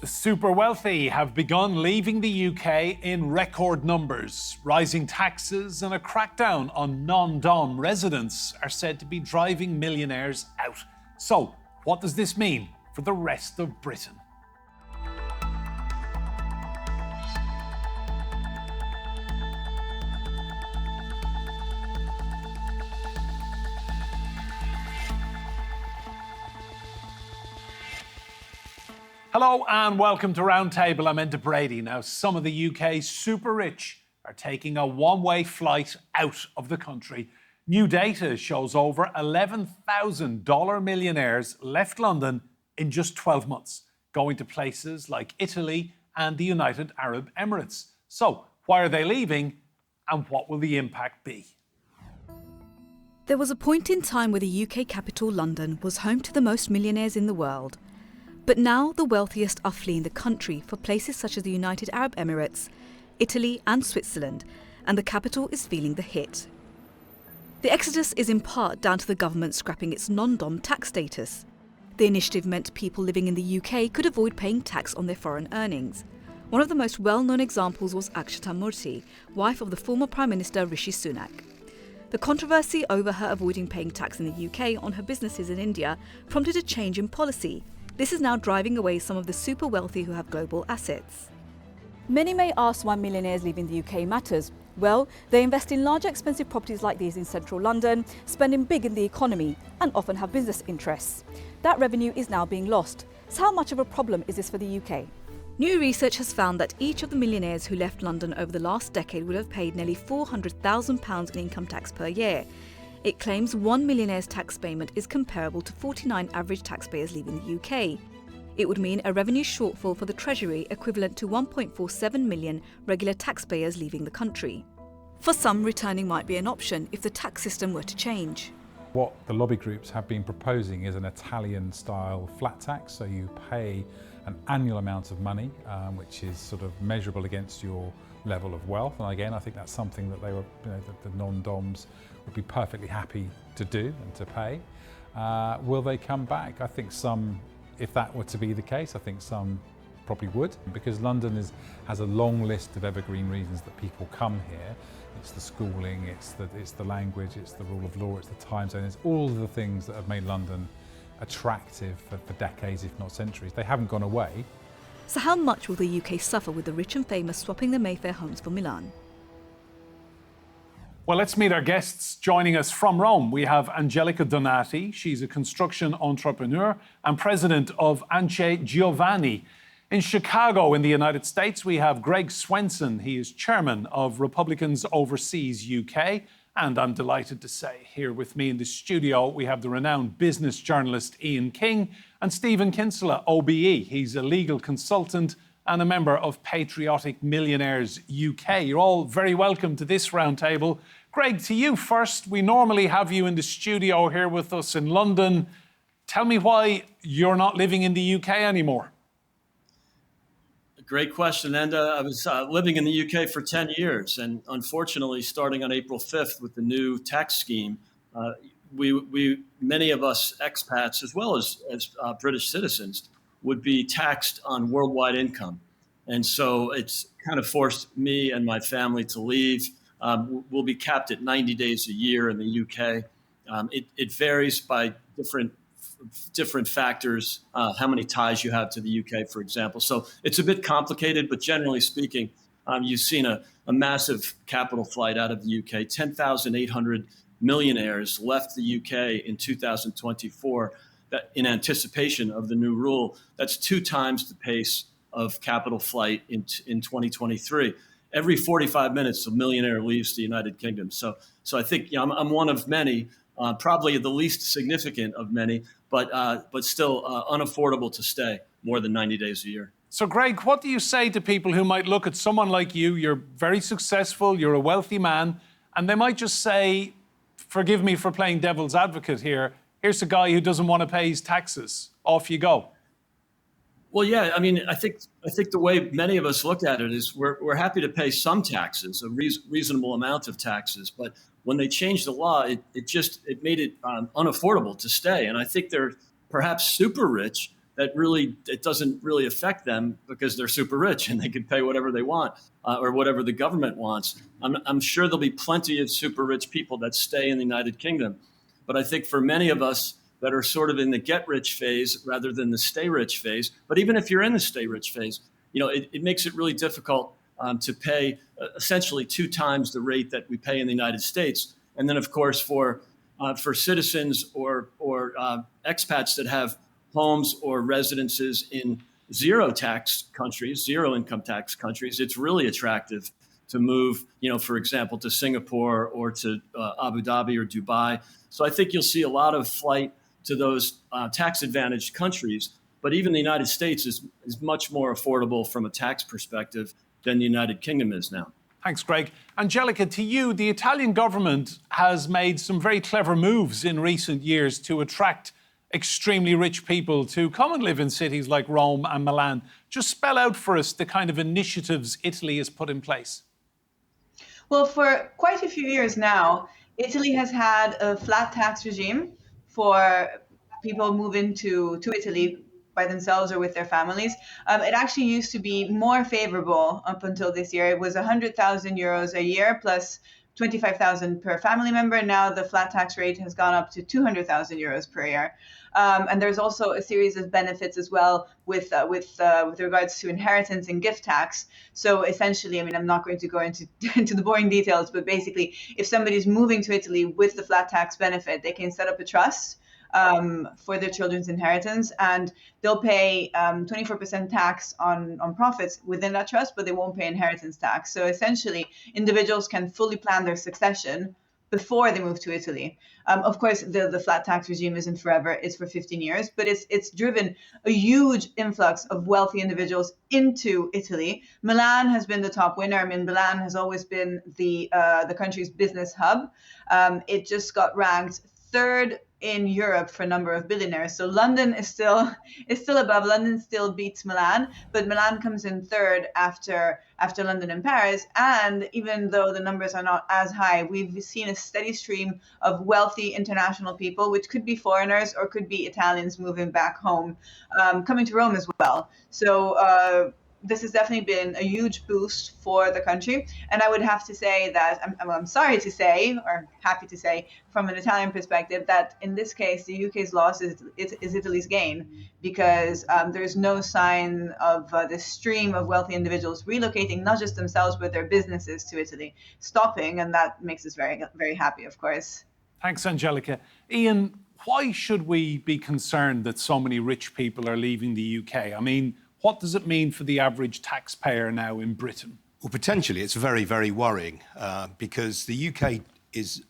The super wealthy have begun leaving the UK in record numbers. Rising taxes and a crackdown on Nondom residents are said to be driving millionaires out. So, what does this mean for the rest of Britain? Hello and welcome to Roundtable. I'm Enda Brady. Now, some of the UK's super rich are taking a one-way flight out of the country. New data shows over $11,000 millionaires left London in just 12 months, going to places like Italy and the United Arab Emirates. So, why are they leaving and what will the impact be? There was a point in time where the UK capital, London, was home to the most millionaires in the world. But now the wealthiest are fleeing the country for places such as the United Arab Emirates, Italy and Switzerland, and the capital is feeling the hit. The exodus is in part down to the government scrapping its Nondom tax status. The initiative meant people living in the UK could avoid paying tax on their foreign earnings. One of the most well-known examples was Akshata Murthy, wife of the former Prime Minister Rishi Sunak. The controversy over her avoiding paying tax in the UK on her businesses in India prompted a change in policy. This is now driving away some of the super wealthy who have global assets. Many may ask why millionaires leaving the UK matters. Well, they invest in large expensive properties like these in central London, spending big in the economy, and often have business interests. That revenue is now being lost. So how much of a problem is this for the UK? New research has found that each of the millionaires who left London over the last decade would have paid nearly £400,000 in income tax per year. It claims one millionaire's tax payment is comparable to 49 average taxpayers leaving the UK. It would mean a revenue shortfall for the Treasury equivalent to 1.47 million regular taxpayers leaving the country. For some, returning might be an option if the tax system were to change. What the lobby groups have been proposing is an Italian-style flat tax, so you pay an annual amount of money, which is sort of measurable against your level of wealth. And again, I think that's something that that the non-DOMs would be perfectly happy to do and to pay. Will they come back? I think some, if that were to be the case, I think some probably would, because London has a long list of evergreen reasons that people come here. It's the schooling, it's the language, it's the rule of law, it's the time zone, it's all of the things that have made London attractive for decades, if not centuries. They haven't gone away. So how much will the UK suffer with the rich and famous swapping their Mayfair homes for Milan? Well, let's meet our guests. Joining us from Rome, we have Angelica Donati. She's a construction entrepreneur and president of Ance Giovanni. In Chicago, in the United States, we have Greg Swenson. He is chairman of Republicans Overseas UK. And I'm delighted to say, here with me in the studio, we have the renowned business journalist Ian King and Stephen Kinsella, OBE. He's a legal consultant and a member of Patriotic Millionaires UK. You're all very welcome to this roundtable. Greg, to you first. We normally have you in the studio here with us in London. Tell me why you're not living in the UK anymore. Great question, Enda. I was living in the UK for 10 years, and unfortunately, starting on April 5th with the new tax scheme, many of us expats, as well as British citizens, would be taxed on worldwide income. And so it's kind of forced me and my family to leave. We'll be capped at 90 days a year in the UK. It varies by different factors, how many ties you have to the UK, for example. So it's a bit complicated, but generally speaking, you've seen a massive capital flight out of the UK. 10,800 millionaires left the UK in 2024 that in anticipation of the new rule. That's 2 times the pace of capital flight in 2023. Every 45 minutes, a millionaire leaves the United Kingdom. So I think I'm one of many, probably the least significant of many, but still unaffordable to stay more than 90 days a year. So, Greg, what do you say to people who might look at someone like you? You're very successful, you're a wealthy man, and they might just say, forgive me for playing devil's advocate here, here's a guy who doesn't want to pay his taxes. Off you go. Well, yeah, I mean, I think the way many of us look at it is we're happy to pay some taxes, a reasonable amount of taxes. But when they changed the law, it made it unaffordable to stay. And I think they're perhaps super rich that really, it doesn't really affect them because they're super rich and they can pay whatever they want or whatever the government wants. I'm sure there'll be plenty of super rich people that stay in the United Kingdom. But I think for many of us that are sort of in the get rich phase rather than the stay rich phase, but even if you're in the stay rich phase, it makes it really difficult to pay essentially 2 times the rate that we pay in the United States. And then, of course, for citizens or expats that have homes or residences in zero tax countries, zero income tax countries, it's really attractive to move, for example, to Singapore or to Abu Dhabi or Dubai. So I think you'll see a lot of flight to those tax advantaged countries. But even the United States is much more affordable from a tax perspective than the United Kingdom is now. Thanks, Greg. Angelica, to you, the Italian government has made some very clever moves in recent years to attract extremely rich people to come and live in cities like Rome and Milan. Just spell out for us the kind of initiatives Italy has put in place. Well, for quite a few years now, Italy has had a flat tax regime for people moving to Italy by themselves or with their families. It actually used to be more favorable up until this year. It was 100,000 euros a year plus 25,000 per family member. Now the flat tax rate has gone up to 200,000 euros per year. And there's also a series of benefits as well with regards to inheritance and gift tax. So essentially, I'm not going to go into the boring details, but basically, if somebody's moving to Italy with the flat tax benefit, they can set up a trust for their children's inheritance, and they'll pay 24% tax on profits within that trust, but they won't pay inheritance tax. So essentially, individuals can fully plan their succession before they move to Italy. Of course, the flat tax regime isn't forever; it's for 15 years, but it's driven a huge influx of wealthy individuals into Italy. Milan has been the top winner. Milan has always been the country's business hub. It just got ranked 3rd in Europe for number of billionaires. So London is still above. London still beats Milan, but Milan comes in 3rd after London and Paris. And even though the numbers are not as high, we've seen a steady stream of wealthy international people, which could be foreigners or could be Italians moving back home, coming to Rome as well. So this has definitely been a huge boost for the country. And I would have to say that, I'm sorry to say, or happy to say, from an Italian perspective, that in this case, the UK's loss is Italy's gain, because there's no sign of this stream of wealthy individuals relocating, not just themselves, but their businesses to Italy, stopping. And that makes us very, very happy, of course. Thanks, Angelica. Ian, why should we be concerned that so many rich people are leaving the UK? What does it mean for the average taxpayer now in Britain? Well, potentially it's very, very worrying because the UK is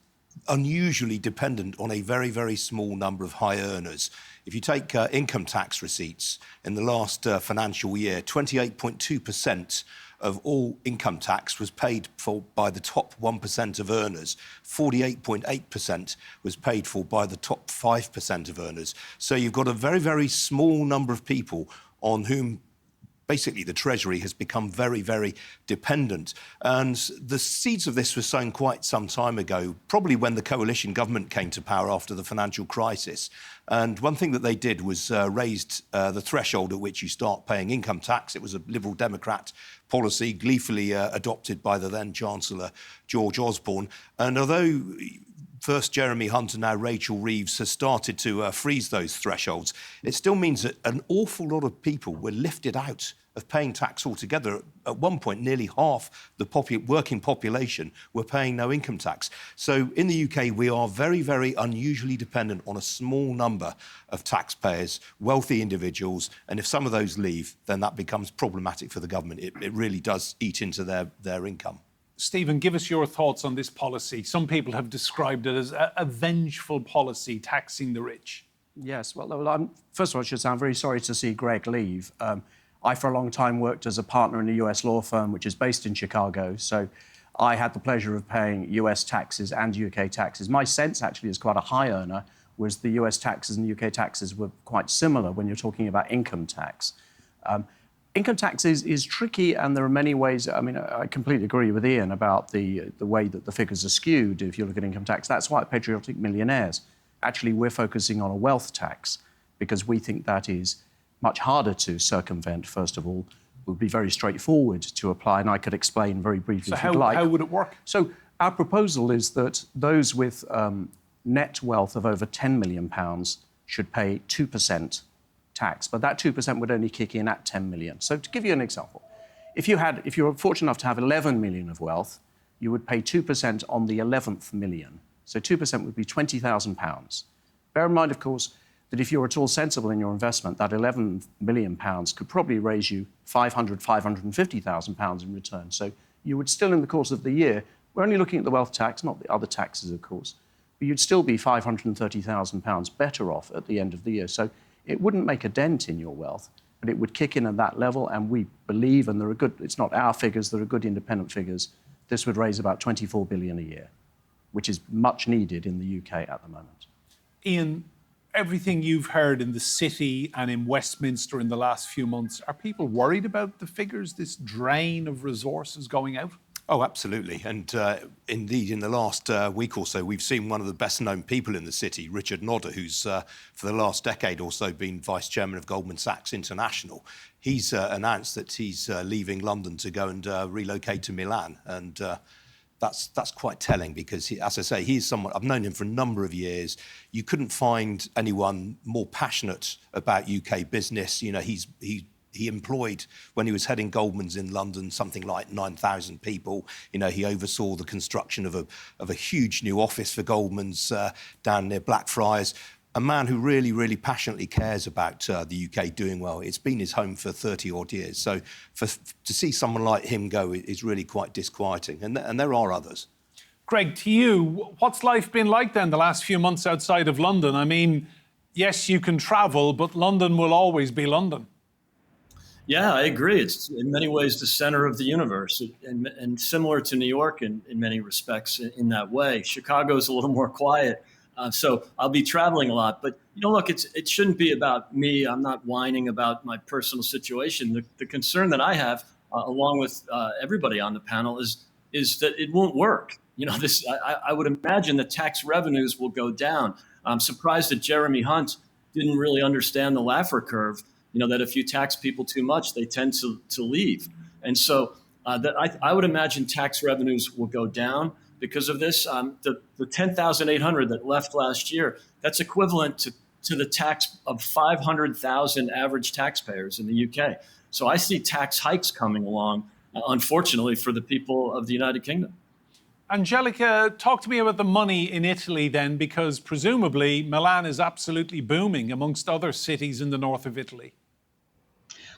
unusually dependent on a very, very small number of high earners. If you take income tax receipts in the last financial year, 28.2% of all income tax was paid for by the top 1% of earners. 48.8% was paid for by the top 5% of earners. So you've got a very, very small number of people on whom basically the Treasury has become very, very dependent. And the seeds of this were sown quite some time ago, probably when the coalition government came to power after the financial crisis. And one thing that they did was raised the threshold at which you start paying income tax. It was a Liberal Democrat policy, gleefully adopted by the then Chancellor George Osborne. And although first Jeremy Hunt and now Rachel Reeves has started to freeze those thresholds, it still means that an awful lot of people were lifted out of paying tax altogether. At one point, nearly half the working population were paying no income tax. So in the UK, we are very, very unusually dependent on a small number of taxpayers, wealthy individuals, and if some of those leave, then that becomes problematic for the government. It really does eat into their income. Stephen, give us your thoughts on this policy. Some people have described it as a vengeful policy, taxing the rich. Yes, well, first of all, I should say I'm very sorry to see Greg leave. I, for a long time, worked as a partner in a US law firm, which is based in Chicago. So I had the pleasure of paying US taxes and UK taxes. My sense, actually, as quite a high earner, was the US taxes and UK taxes were quite similar when you're talking about income tax. Income tax is tricky, and there are many ways. I completely agree with Ian about the way that the figures are skewed if you look at income tax. That's why at Patriotic Millionaires, actually, we're focusing on a wealth tax because we think that is much harder to circumvent, first of all, would be very straightforward to apply, and I could explain very briefly if you'd like. How would it work? So our proposal is that those with net wealth of over £10 million should pay 2% tax, but that 2% would only kick in at 10 million. So to give you an example, if you were fortunate enough to have 11 million of wealth, you would pay 2% on the 11th million. So 2% would be £20,000. Bear in mind, of course, that if you're at all sensible in your investment, that £11 million could probably raise you £550,000 in return. So you would still, in the course of the year, we're only looking at the wealth tax, not the other taxes, of course, but you'd still be £530,000 better off at the end of the year. So it wouldn't make a dent in your wealth, but it would kick in at that level, and we believe, and there are good, it's not our figures, there are good independent figures, this would raise about 24 billion a year, which is much needed in the UK at the moment. Ian, everything you've heard in the city and in Westminster in the last few months, are people worried about the figures, this drain of resources going out? Oh, absolutely. And indeed, in the last week or so, we've seen one of the best-known people in the city, Richard Nodder, who's for the last decade or so been vice chairman of Goldman Sachs International. He's announced that he's leaving London to go and relocate to Milan. And that's quite telling because, as I say, he's someone, I've known him for a number of years. You couldn't find anyone more passionate about UK business. You know, he employed, when he was heading Goldman's in London, something like 9,000 people. You know, he oversaw the construction of a huge new office for Goldman's down near Blackfriars. A man who really, really passionately cares about the UK doing well. It's been his home for 30-odd years. So to see someone like him go is really quite disquieting. And there are others. Greg, to you, what's life been like then the last few months outside of London? I mean, yes, you can travel, but London will always be London. Yeah, I agree. It's in many ways the center of the universe and similar to New York in many respects in that way. Chicago's a little more quiet. So I'll be traveling a lot. But, you know, look, it shouldn't be about me. I'm not whining about my personal situation. The concern that I have, along with everybody on the panel, is that it won't work. You know, I would imagine that tax revenues will go down. I'm surprised that Jeremy Hunt didn't really understand the Laffer curve. You know, that if you tax people too much, they tend to leave. And so I would imagine tax revenues will go down because of this. The 10,800 that left last year, that's equivalent to the tax of 500,000 average taxpayers in the UK. So I see tax hikes coming along, unfortunately, for the people of the United Kingdom. Angelica, talk to me about the money in Italy then, because presumably Milan is absolutely booming amongst other cities in the north of Italy.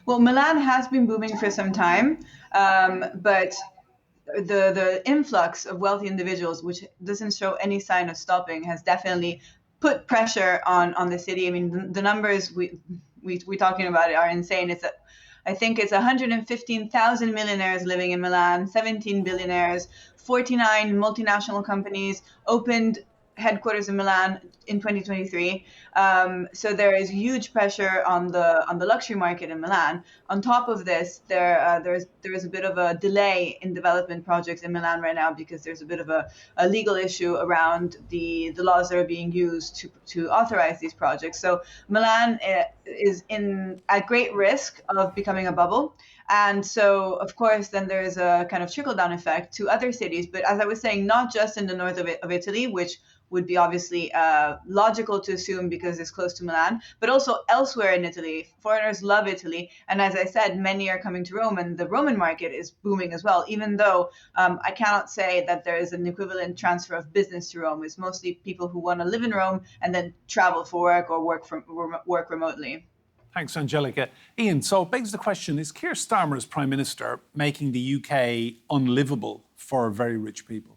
Well, Milan has been booming for some time, but the influx of wealthy individuals, which doesn't show any sign of stopping, has definitely put pressure on the city. I mean, the numbers we're talking about are insane. I think it's 115,000 millionaires living in Milan, 17 billionaires, 49 multinational companies opened headquarters in Milan in 2023. So there is huge pressure on the luxury market in Milan. On top of this, there is a bit of a delay in development projects in Milan right now because there's a bit of a legal issue around the laws that are being used to authorize these projects. So Milan is at great risk of becoming a bubble. And so, of course, then there is a kind of trickle-down effect to other cities. But as I was saying, not just in the north of Italy, which would be obviously logical to assume because it's close to Milan, but also elsewhere in Italy. Foreigners love Italy. And as I said, many are coming to Rome, and the Roman market is booming as well, even though I cannot say that there is an equivalent transfer of business to Rome. It's mostly people who want to live in Rome and then travel for work or work remotely. Thanks, Angelica. Ian, so it begs the question, is Keir Starmer as Prime Minister making the UK unlivable for very rich people?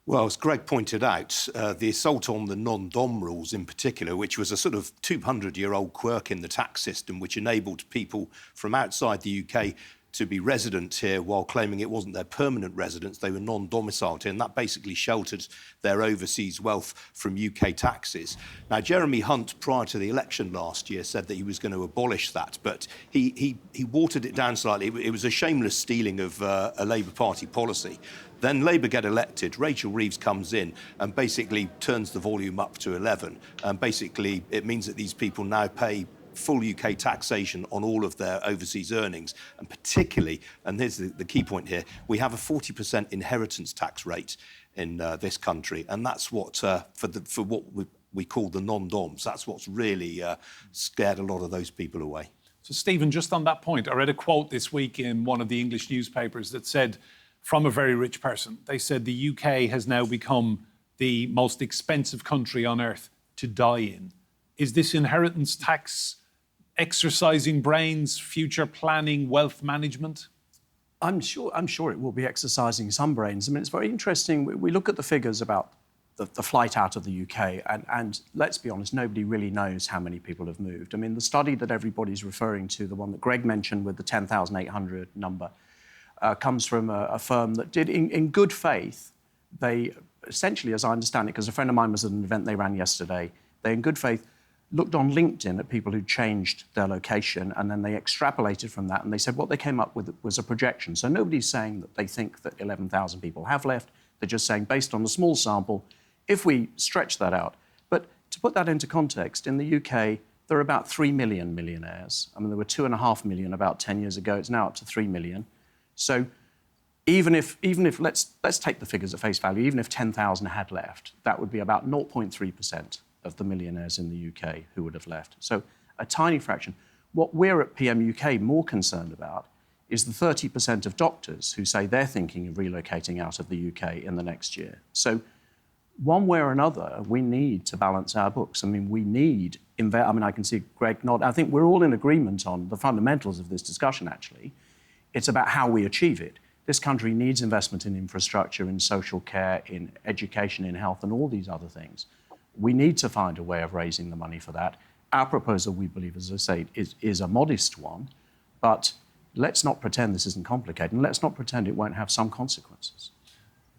Well, as Greg pointed out, the assault on the Nondom rules in particular, which was a sort of 200-year-old quirk in the tax system, which enabled people from outside the UK to be resident here while claiming it wasn't their permanent residence, they were non-domiciled here, and that basically sheltered their overseas wealth from UK taxes. Now, Jeremy Hunt, prior to the election last year, said that he was going to abolish that, but he watered it down slightly. It was a shameless stealing of a Labour Party policy. Then Labour get elected, Rachel Reeves comes in and basically turns the volume up to 11. And basically, it means that these people now pay full UK taxation on all of their overseas earnings, and particularly, and here's the key point here, we have a 40% inheritance tax rate in this country, and that's what for what we call the Nondoms. That's what's really scared a lot of those people away. So, Stephen, just on that point, I read a quote this week in one of the English newspapers that said, from a very rich person, they said the UK has now become the most expensive country on earth to die in. Is this inheritance tax exercising brains, future planning, wealth management? I'm sure it will be exercising some brains. I mean, it's very interesting. We look at the figures about the flight out of the UK, and let's be honest, nobody really knows how many people have moved. I mean, the study that everybody's referring to, the one that Greg mentioned with the 10,800 number, comes from a firm that did, in good faith, they essentially, as I understand it, because a friend of mine was at an event they ran yesterday, they, in good faith, looked on LinkedIn at people who changed their location, and then they extrapolated from that, and they said what they came up with was a projection. So nobody's saying that they think that 11,000 people have left. They're just saying, based on the small sample, if we stretch that out. But to put that into context, in the UK, there are about 3 million millionaires. I mean, there were 2.5 million about 10 years ago. It's now up to 3 million. So even if let's take the figures at face value, even if 10,000 had left, that would be about 0.3% of the millionaires in the UK who would have left. So a tiny fraction. What we're at PM UK more concerned about is the 30% of doctors who say they're thinking of relocating out of the UK in the next year. So one way or another, we need to balance our books. I mean, we need... I can see Greg nod. I think we're all in agreement on the fundamentals of this discussion, actually. It's about how we achieve it. This country needs investment in infrastructure, in social care, in education, in health, and all these other things. We need to find a way of raising the money for that. Our proposal, we believe, as I say, is a modest one, but let's not pretend this isn't complicated, and let's not pretend it won't have some consequences.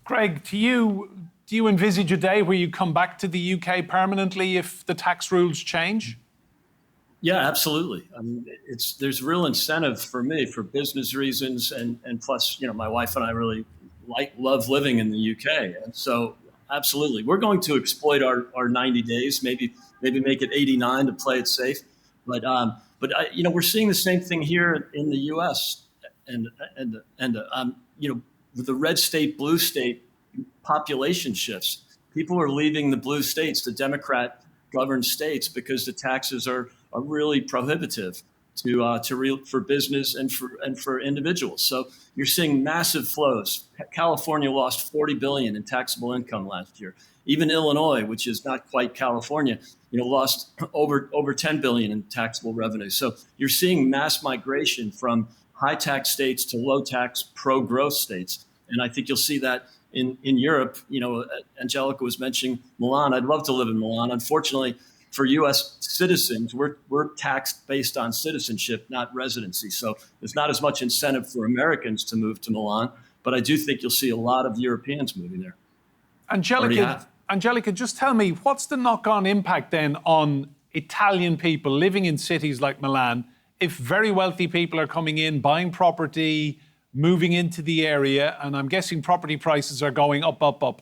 Greg, do you envisage a day where you come back to the UK permanently if the tax rules change? Yeah, absolutely. I mean, there's real incentive for me for business reasons, and plus, my wife and I really love living in the UK, and so absolutely, we're going to exploit our 90 days, maybe make it 89 to play it safe, but we're seeing the same thing here in the US, and with the red state, blue state population shifts, people are leaving the blue states, the Democrat-governed states, because the taxes are really prohibitive for business and for individuals. So you're seeing massive flows. California lost $40 billion in taxable income last year. Even Illinois, which is not quite California, lost over $10 billion in taxable revenue. So you're seeing mass migration from high tax states to low tax pro-growth states. And I think you'll see that in Europe. Angelica was mentioning Milan. I'd love to live in Milan. Unfortunately, for U.S. citizens, we're taxed based on citizenship, not residency. So there's not as much incentive for Americans to move to Milan, but I do think you'll see a lot of Europeans moving there. Angelica, just tell me, what's the knock-on impact then on Italian people living in cities like Milan if very wealthy people are coming in, buying property, moving into the area, and I'm guessing property prices are going up, up, up?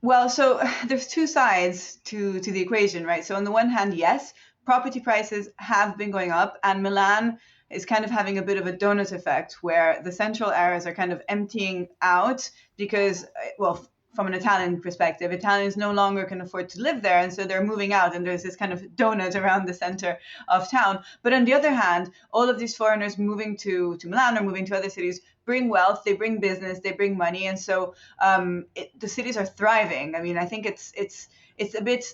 Well, so there's two sides to the equation, right? So on the one hand, yes, property prices have been going up, and Milan is kind of having a bit of a donut effect where the central areas are kind of emptying out because, well, from an Italian perspective, Italians no longer can afford to live there, and so they're moving out, and there's this kind of donut around the center of town. But on the other hand, all of these foreigners moving to Milan or moving to other cities bring wealth, they bring business, they bring money, and so the cities are thriving. I mean, I think it's a bit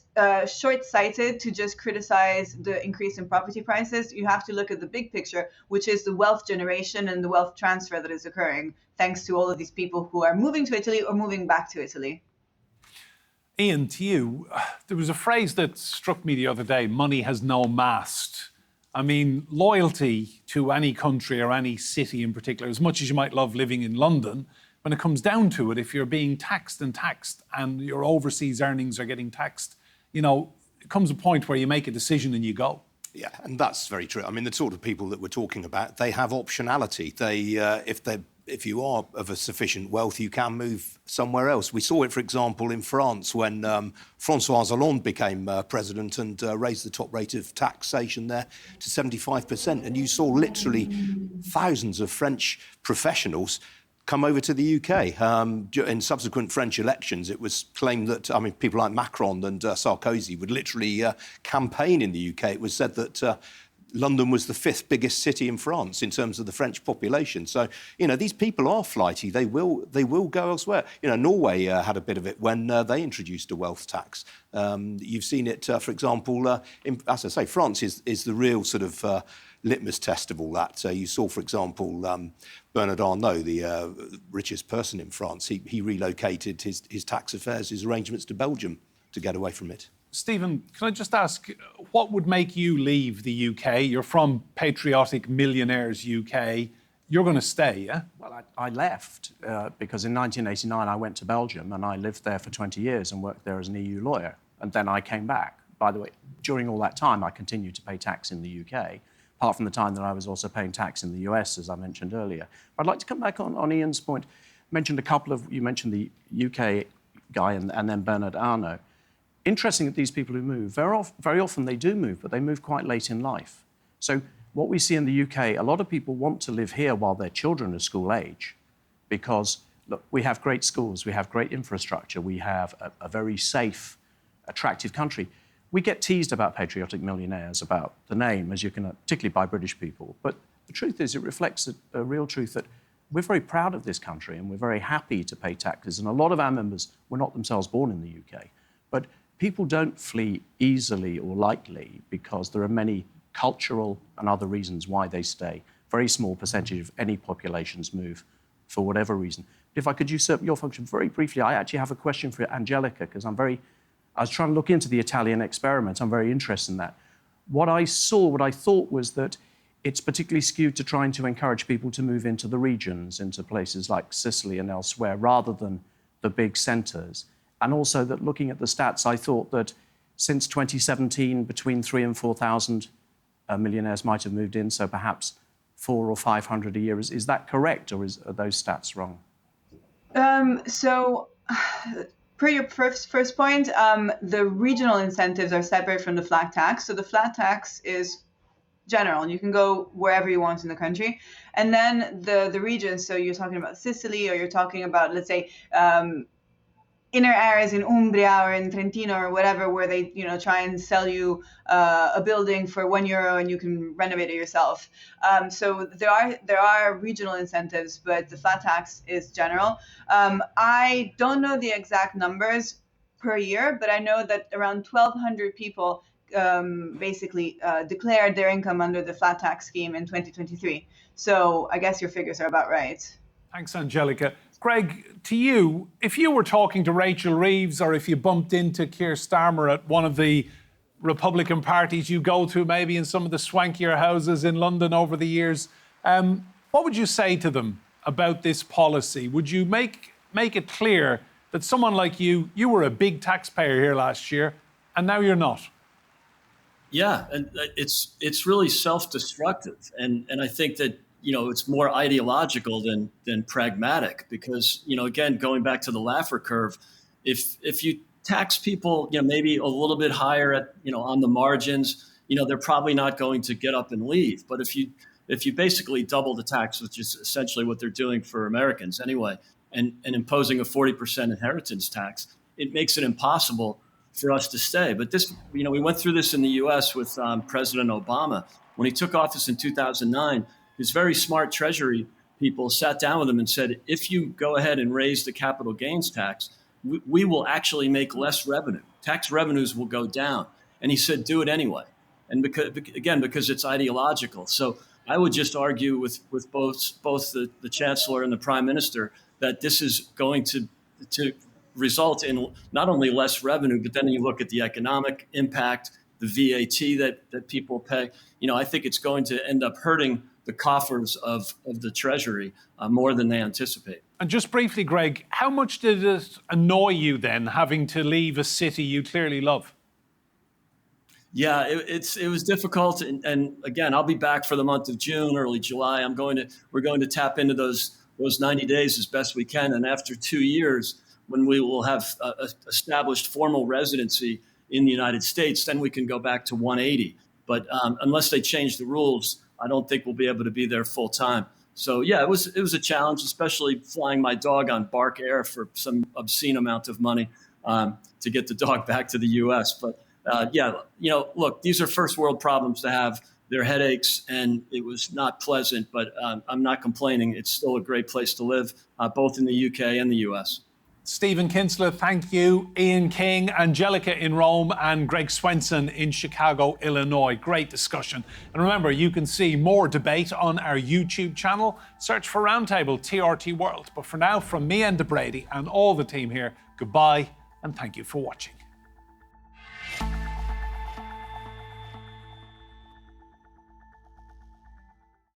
short-sighted to just criticize the increase in property prices. You have to look at the big picture, which is the wealth generation and the wealth transfer that is occurring thanks to all of these people who are moving to Italy or moving back to Italy. Ian, to you, there was a phrase that struck me the other day, money has no mast. I mean, loyalty to any country or any city in particular, as much as you might love living in London, when it comes down to it, if you're being taxed and your overseas earnings are getting taxed, it comes a point where you make a decision and you go. Yeah, and that's very true. I mean, the sort of people that we're talking about, they have optionality. If they're if you are of a sufficient wealth, you can move somewhere else. We saw it, for example, in France when François Hollande became president and raised the top rate of taxation there to 75%. And you saw literally thousands of French professionals come over to the UK. In subsequent French elections, it was claimed that, people like Macron and Sarkozy would literally campaign in the UK. It was said that London was the 5th biggest city in France in terms of the French population. So, these people are flighty. They will go elsewhere. Norway had a bit of it when they introduced a wealth tax. You've seen it, for example, as I say, France is the real sort of litmus test of all that. You saw, for example, Bernard Arnault, the richest person in France, he relocated his tax affairs, his arrangements to Belgium to get away from it. Stephen, can I just ask, what would make you leave the UK? You're from Patriotic Millionaires UK. You're going to stay, yeah? Well, I left because in 1989 I went to Belgium and I lived there for 20 years and worked there as an EU lawyer. And then I came back. By the way, during all that time, I continued to pay tax in the UK, apart from the time that I was also paying tax in the US, as I mentioned earlier. But I'd like to come back on Ian's point. You mentioned the UK guy and then Bernard Arnault. Interesting that these people who move, very often they do move, but they move quite late in life. So what we see in the UK, a lot of people want to live here while their children are school age because, look, we have great schools, we have great infrastructure, we have a very safe, attractive country. We get teased about Patriotic Millionaires, about the name, as you can, particularly by British people. But the truth is it reflects a real truth that we're very proud of this country and we're very happy to pay taxes. And a lot of our members were not themselves born in the UK. But people don't flee easily or lightly because there are many cultural and other reasons why they stay. Very small percentage of any populations move for whatever reason. But if I could usurp your function very briefly, I actually have a question for Angelica because I was trying to look into the Italian experiment. I'm very interested in that. What I thought was that it's particularly skewed to trying to encourage people to move into the regions, into places like Sicily and elsewhere, rather than the big centres. And also that looking at the stats, I thought that since 2017, between 3,000 and 4,000 millionaires might have moved in, so perhaps 400 or 500 a year. Is that correct, or are those stats wrong? So, per your first point, the regional incentives are separate from the flat tax. So the flat tax is general. You can go wherever you want in the country. And then the regions, so you're talking about Sicily, or you're talking about, let's say, inner areas in Umbria or in Trentino or whatever, where they try and sell you a building for €1 and you can renovate it yourself. So there are regional incentives, but the flat tax is general. I don't know the exact numbers per year, but I know that around 1,200 people basically declared their income under the flat tax scheme in 2023. So I guess your figures are about right. Thanks, Angelica. Greg, to you, if you were talking to Rachel Reeves or if you bumped into Keir Starmer at one of the Republican parties you go to, maybe in some of the swankier houses in London over the years, what would you say to them about this policy? Would you make it clear that someone like you were a big taxpayer here last year and now you're not? Yeah, and it's really self-destructive. And I think that it's more ideological than pragmatic because, again, going back to the Laffer curve, if you tax people, maybe a little bit higher at, on the margins, they're probably not going to get up and leave. But if you basically double the tax, which is essentially what they're doing for Americans anyway, and imposing a 40% inheritance tax, it makes it impossible for us to stay. But this, we went through this in the US with President Obama. When he took office in 2009, his very smart Treasury people sat down with him and said, if you go ahead and raise the capital gains tax, we will actually make less revenue. Tax revenues will go down. And he said, do it anyway. And because it's ideological. So I would just argue with both the Chancellor and the Prime Minister that this is going to result in not only less revenue, but then you look at the economic impact, the VAT that people pay. I think it's going to end up hurting the coffers of the Treasury more than they anticipate. And just briefly, Greg, how much did it annoy you then, having to leave a city you clearly love? Yeah, it was difficult, and again, I'll be back for the month of June, early July. We're going to tap into those those 90 days as best we can. And after 2 years, when we will have established formal residency in the United States, then we can go back to 180. But unless they change the rules, I don't think we'll be able to be there full time. So yeah, it was a challenge, especially flying my dog on Bark Air for some obscene amount of money to get the dog back to the U.S. But yeah, look, these are first world problems to have. They're headaches, and it was not pleasant, but I'm not complaining. It's still a great place to live, both in the UK and the US. Stephen Kinsler, thank you. Ian King, Angelica in Rome, and Greg Swenson in Chicago, Illinois. Great discussion. And remember, you can see more debate on our YouTube channel. Search for Roundtable TRT World. But for now, from me, Enda Brady, and all the team here, goodbye and thank you for watching.